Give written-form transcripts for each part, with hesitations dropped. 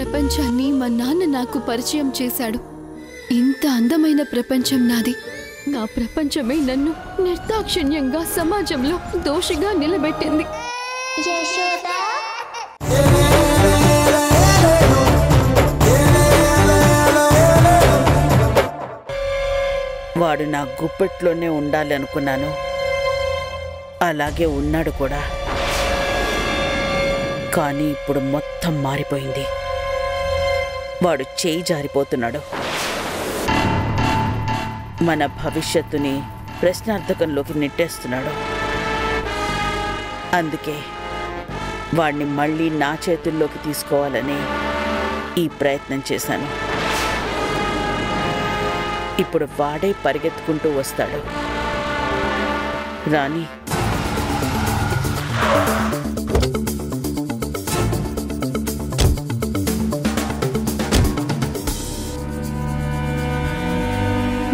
ప్రపంచాన్ని మా నాన్న నాకు పరిచయం చేశాడు. ఇంత అందమైన ప్రపంచం నాది. నా ప్రపంచమే నన్ను నిర్దాక్షిణ్యంగా సమాజంలో దోషిగా నిలబెట్టింది. వాడు నా గుప్పెట్లోనే ఉండాలి అనుకున్నాను. అలాగే ఉన్నాడు కూడా. కానీ ఇప్పుడు మొత్తం మారిపోయింది. వాడు చేయి జారిపోతున్నాడు. మన భవిష్యత్తుని ప్రశ్నార్థకంలోకి నెట్టేస్తున్నాడు. అందుకే వాడిని మళ్ళీ నా చేతుల్లోకి తీసుకోవాలని ఈ ప్రయత్నం చేశాను. ఇప్పుడు వాడే పరిగెత్తుకుంటూ వస్తాడు. రాణి,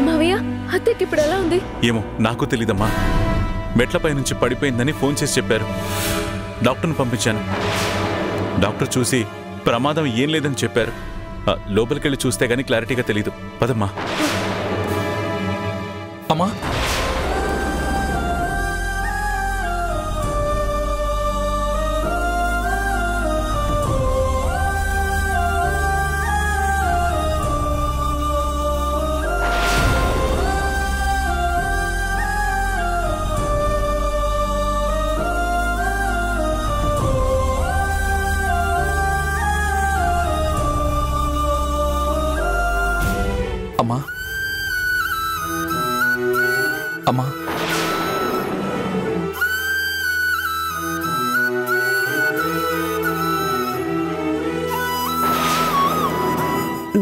మావయ్య, అత్తకి ఇప్పుడు ఎలా ఉంది? ఏమో నాకు తెలీదమ్మా. మెట్లపై నుంచి పడిపోయిందని ఫోన్ చేసి చెప్పారు. డాక్టర్ని పంపించాను. డాక్టర్ చూసి ప్రమాదం ఏం లేదని చెప్పారు. లోపలికెళ్ళి చూస్తే గానీ క్లారిటీగా తెలీదు. పదమ్మా. అమ్మా, అమ్మా, అమ్మా,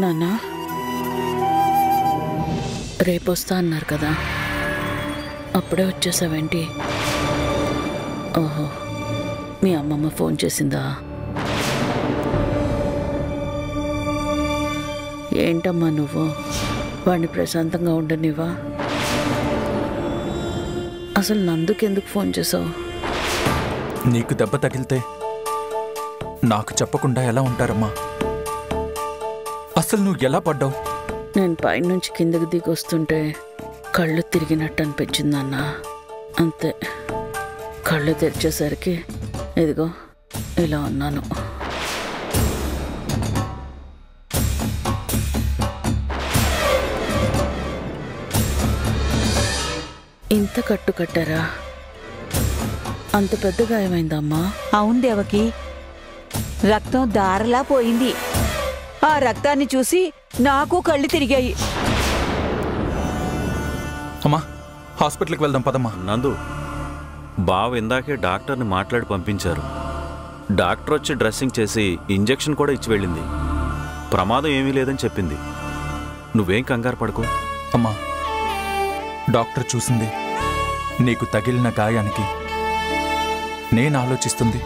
నాన్న రేపు వస్తా అన్నారు కదా, అప్పుడే వచ్చేసావేంటి? ఓహో, మీ అమ్మమ్మ ఫోన్ చేసిందా? ఏంటమ్మా నువ్వు వాడిని ప్రశాంతంగా ఉండనివా? అసలు నందుకెందుకు ఫోన్ చేసావు? నీకు దెబ్బ తగిలితే నాకు చెప్పకుండా ఎలా ఉంటారమ్మా? అసలు నువ్వు ఎలా పడ్డావు? నేను పైనుంచి కిందకి దిగి వస్తుంటే కళ్ళు తిరిగినట్టు అనిపించింది అన్న. అంతే, కళ్ళు తెరిచేసరికి ఇదిగో ఇలా ఉన్నాను. ఇంత కట్టు కట్టారా? అంత పెద్ద గాయమైందమ్మా? అవును దేవకి, రక్తం దారలా పోయింది. ఆ రక్తాన్ని చూసి నాకు కళ్ళు తిరిగాయి. అమ్మా, హాస్పిటల్కి వెళ్దాం పదమ్మా. నందు, బావ ఇందాకే డాక్టర్ని మాట్లాడి పంపించారు. డాక్టర్ వచ్చి డ్రెస్సింగ్ చేసి ఇంజెక్షన్ కూడా ఇచ్చి వెళ్ళింది. ప్రమాదం ఏమీ లేదని చెప్పింది. నువ్వేం కంగారు పడుకో. అమ్మా, డాక్టర్ చూసింది నీకు తగిలిన గాయానికి. నేను ఆలోచిస్తుంది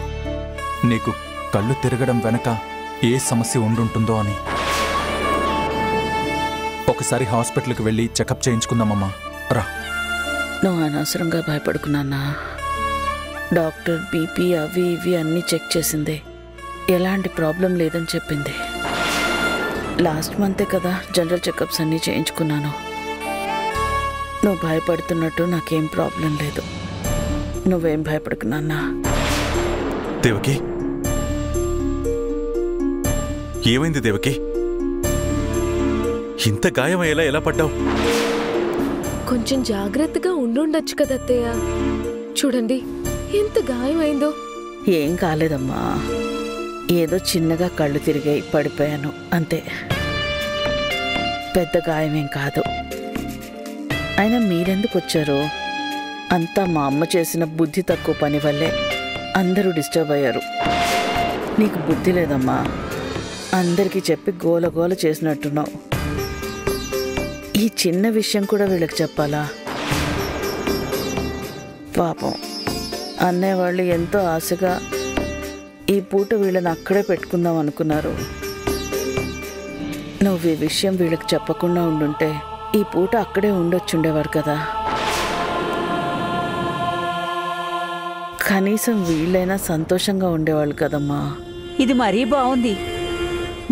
నీకు కళ్ళు తిరగడం వెనక ఏ సమస్య ఉండుంటుందో అని. ఒకసారి హాస్పిటల్కి వెళ్ళి చెకప్ చేయించుకుందామమ్మా, రా. నువ్వు అనవసరంగా భయపడుకున్నానా? డాక్టర్ బీపీ అవి ఇవి అన్నీ చెక్ చేసింది. ఎలాంటి ప్రాబ్లం లేదని చెప్పింది. లాస్ట్ మంతే కదా జనరల్ చెకప్స్ అన్నీ చేయించుకున్నాను. నువ్వు భయపడుతున్నట్టు నాకేం ప్రాబ్లం లేదు. నువ్వేం భయపడుకున్నా? దేవకి, ఏమైంది దేవకి? ఇంత గాయమయ్యేలా ఎలా పడ్డావు? కొంచెం జాగ్రత్తగా ఉండుండొచ్చు కదా అత్తయ్య. చూడండి ఎంత గాయమైందో. ఏం కాలేదమ్మా, ఏదో చిన్నగా కళ్ళు తిరిగాయి, పడిపోయాను అంతే. పెద్ద గాయమేం కాదు. అయినా మీరెందుకు వచ్చారు? అంతా మా అమ్మ చేసిన బుద్ధి తక్కువ పని వల్లే అందరూ డిస్టర్బ్ అయ్యారు. నీకు బుద్ధి లేదమ్మా. అందరికీ చెప్పి గోలగోల చేసినట్టున్నావు. ఈ చిన్న విషయం కూడా వీళ్ళకి చెప్పాలా? పాపం అన్నయ్య వాళ్ళు ఎంతో ఆశగా ఈ పూట వీళ్ళని అక్కడే పెట్టుకుందాం అనుకున్నారు. నువ్వు ఈ విషయం వీళ్ళకి చెప్పకుండా ఉండుంటే ఈ పూట అక్కడే ఉండొచ్చుండేవారు కదా. కనీసం వీళ్ళైనా సంతోషంగా ఉండేవాళ్ళు కదమ్మా. ఇది మరీ బాగుంది.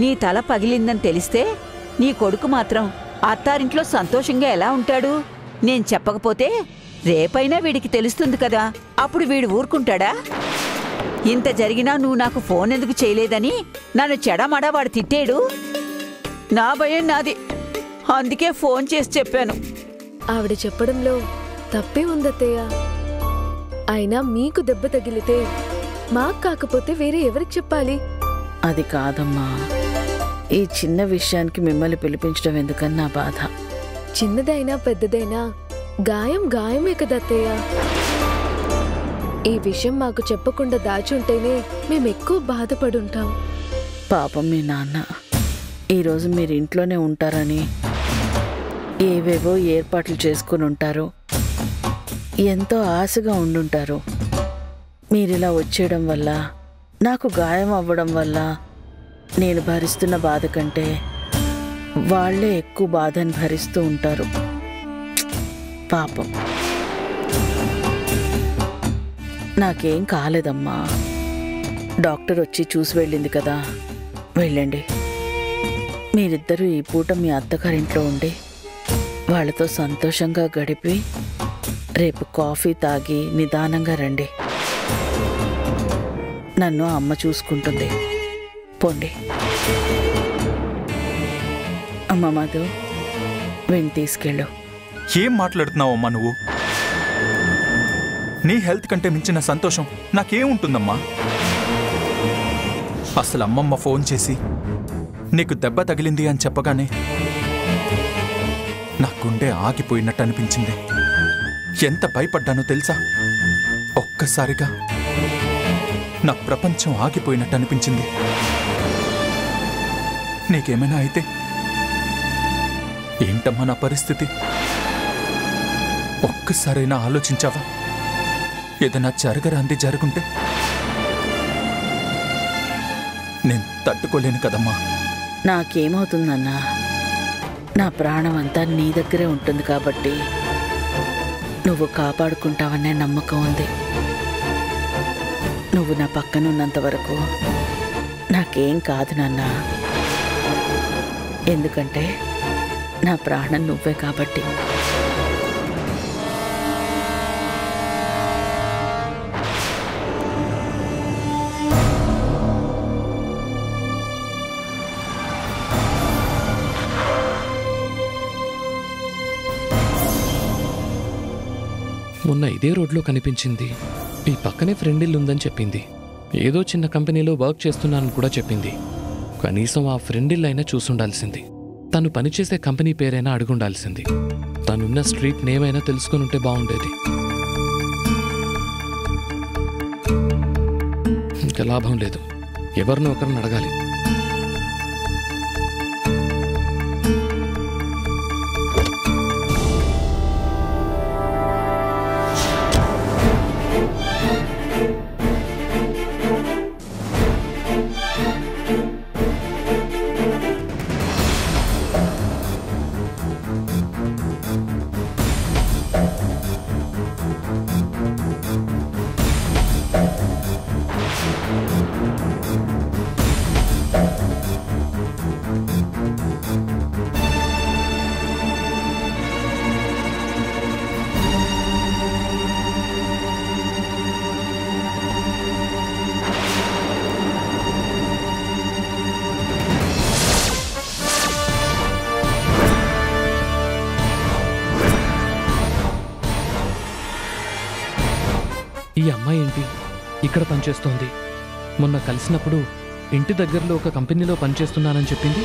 నీ తల పగిలిందని తెలిస్తే నీ కొడుకు మాత్రం అత్తారింట్లో సంతోషంగా ఎలా ఉంటాడు? నేను చెప్పకపోతే రేపైనా వీడికి తెలుస్తుంది కదా, అప్పుడు వీడు ఊరుకుంటాడా? ఇంత జరిగినా నువ్వు నాకు ఫోన్ ఎందుకు చేయలేదని నన్ను చెడమడా వాడు తిట్టాడు. నా భయం నాది, అందుకే ఫోన్ చేసి చెప్పాను. ఆవిడ చెప్పడంలో తప్పే ఉందత్తయ్య. అయినా మీకు దెబ్బ తగిలితే మాకు కాకపోతే వేరే ఎవరికి చెప్పాలి? అది కాదమ్మా, ఈ చిన్న విషయానికి మిమ్మల్ని పిలిపించడం ఎందుకని నా బాధ. చిన్నదైనా పెద్దదైనా గాయం గాయమే కదత్తయ్య. ఈ విషయం మాకు చెప్పకుండా దాచుంటేనే మేమెక్కువ బాధపడుంటాం. పాపం మీ నాన్న ఈరోజు మీరు ఇంట్లోనే ఉంటారని ఏవేవో ఏర్పాట్లు చేసుకుని ఉంటారు, ఎంతో ఆశగా ఉండుంటారు. మీరిలా వచ్చేయడం వల్ల, నాకు గాయం అవ్వడం వల్ల నేను భరిస్తున్న బాధ కంటే వాళ్లే ఎక్కువ బాధని భరిస్తూ ఉంటారు. పాపం. నాకేం కాలేదమ్మా, డాక్టర్ వచ్చి చూసి వెళ్ళింది కదా, వెళ్ళండి. మీరిద్దరూ ఈ పూట మీ అత్తగారింట్లో ఉండి వాళ్ళతో సంతోషంగా గడిపి రేపు కాఫీ తాగి నిదానంగా రండి. నన్ను అమ్మ చూసుకుంటుంది. పోండి. అమ్మ మధు, వీణ్ణి తీసుకెళ్ళు. ఏం మాట్లాడుతున్నావమ్మా నువ్వు? నీ హెల్త్ కంటే మించిన సంతోషం నాకేముంటుందమ్మా? అసలు అమ్మమ్మ ఫోన్ చేసి నీకు దెబ్బ తగిలింది అని చెప్పగానే నా గుండె ఆగిపోయినట్టు అనిపించింది. ఎంత భయపడ్డానో తెలుసా? ఒక్కసారిగా నా ప్రపంచం ఆగిపోయినట్టు అనిపించింది. నీకేమైనా అయితే ఏంటమ్మా నా పరిస్థితి? ఒక్కసారైనా ఆలోచించావా? ఏదైనా జరగరాంది జరుగుంటే నేను తట్టుకోలేను కదమ్మా. నాకేమవుతుందన్నా, నా ప్రాణం అంతా నీ దగ్గరే ఉంటుంది కాబట్టి నువ్వు కాపాడుకుంటావనే నమ్మకం ఉంది. నువ్వు నా పక్కన ఉన్నంత వరకు నాకేం కాదు నాన్న. ఎందుకంటే నా ప్రాణం నువ్వే కాబట్టి. మొన్న ఇదే రోడ్లో కనిపించింది. ఈ పక్కనే ఫ్రెండ్ ఇల్లు ఉందని చెప్పింది. ఏదో చిన్న కంపెనీలో వర్క్ చేస్తున్నానని కూడా చెప్పింది. కనీసం ఆ ఫ్రెండ్ ఇల్లు అయినా చూసుండాల్సింది. తను పనిచేసే కంపెనీ పేరైనా అడుగుండాల్సింది. తనున్న స్ట్రీట్ నేమ్ అయినా తెలుసుకుని ఉంటే బాగుండేది. ఇంకా లాభం లేదు, ఎవరినో ఒకరిని అడగాలి. ఈ అమ్మాయి ఏంటి ఇక్కడ పనిచేస్తోంది? మొన్న కలిసినప్పుడు ఇంటి దగ్గరలో ఒక కంపెనీలో పనిచేస్తున్నానని చెప్పింది.